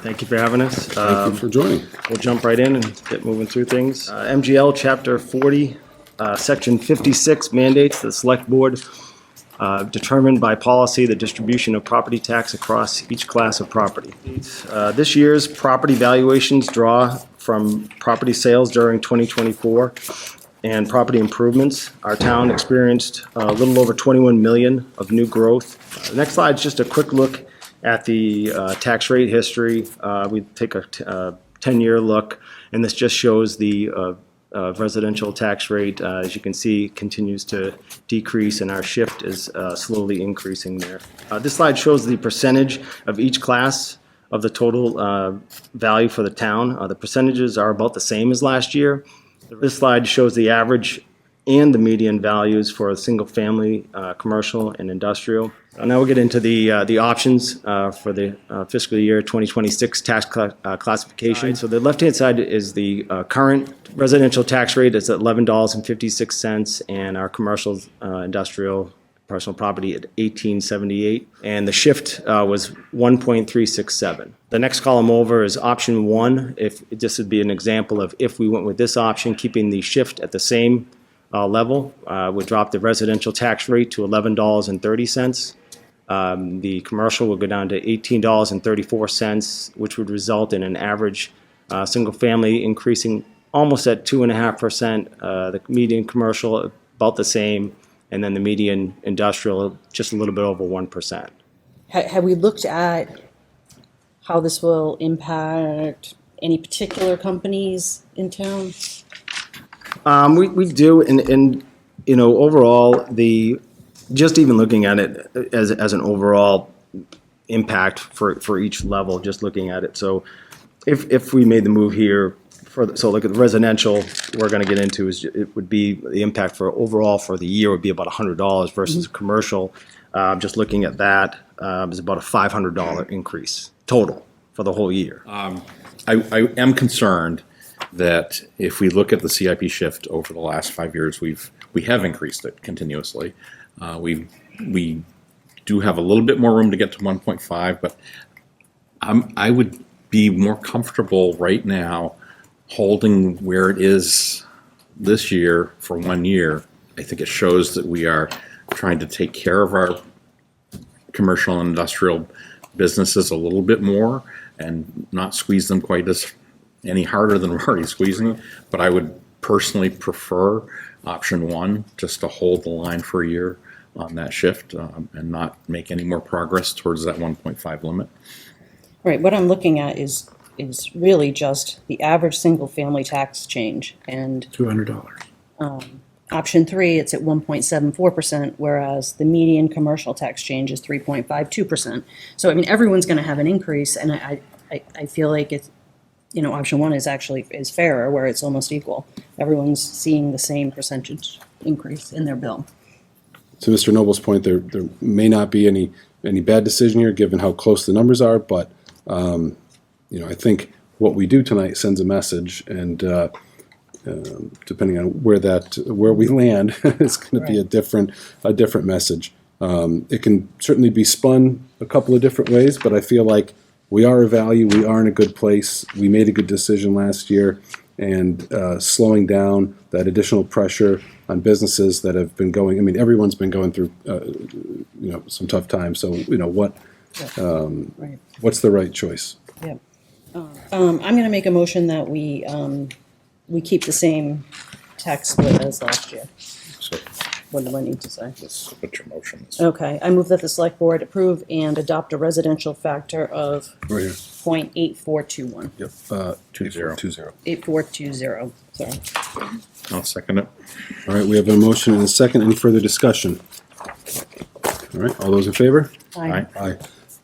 Thank you for having us. Thank you for joining. We'll jump right in and get moving through things. MGL Chapter 40, Section 56 mandates the Select Board determine by policy the distribution of property tax across each class of property. This year's property valuations draw from property sales during 2024 and property improvements. Our town experienced a little over 21 million of new growth. The next slide is just a quick look at the tax rate history. We take a 10-year look, and this just shows the residential tax rate, as you can see, continues to decrease, and our shift is slowly increasing there. This slide shows the percentage of each class of the total value for the town. The percentages are about the same as last year. This slide shows the average and the median values for a single-family, commercial, and industrial. Now we'll get into the options for the fiscal year 2026 tax classification. So the left-hand side is the current residential tax rate is at $11.56, and our commercial, industrial, personal property at $18.78, and the shift was 1.367. The next column over is option 1. If this would be an example of if we went with this option, keeping the shift at the same level, would drop the residential tax rate to $11.30. The commercial will go down to $18.34, which would result in an average single family increasing almost at 2.5%. The median commercial about the same, and then the median industrial just a little bit over 1%. Have we looked at how this will impact any particular companies in town? We do, and you know, overall, just even looking at it as an overall impact for each level, just looking at it. So if we made the move here, so look at the residential, we're going to get into is it would be the impact for overall for the year would be about $100 versus commercial. Just looking at that is about a $500 increase total for the whole year. I am concerned that if we look at the CIP shift over the last 5 years, we have increased it continuously. We do have a little bit more room to get to 1.5, but I would be more comfortable right now holding where it is this year for 1 year. I think it shows that we are trying to take care of our commercial and industrial businesses a little bit more and not squeeze them quite any harder than we're already squeezing. But I would personally prefer option 1, just to hold the line for a year on that shift and not make any more progress towards that 1.5 limit. Right, what I'm looking at is really just the average single-family tax change, and $200. option 3, it's at 1.74%, whereas the median commercial tax change is 3.52%. So I mean, everyone's going to have an increase, and I feel like it's, you know, option 1 is fairer, where it's almost equal. Everyone's seeing the same percentage increase in their bill. To Mr. Noble's point, there may not be any bad decision here, given how close the numbers are, but you know, I think what we do tonight sends a message, and depending on where we land, it's going to be a different message. It can certainly be spun a couple of different ways, but I feel like we are a value. We are in a good place. We made a good decision last year, and slowing down that additional pressure on businesses that have been going. I mean, everyone's been going through you know, some tough times. So you know what's the right choice? Yeah. I'm going to make a motion that we keep the same tax split as last year. So What do I need to say? that's what your motion is. Okay, I move that the select board approve and adopt a residential factor of Right here. 0.8421. Yep. 2-0. 8420, sorry. I'll second it. All right. We have a motion and a second. Any further discussion? All right. All those in favor? Aye. Aye.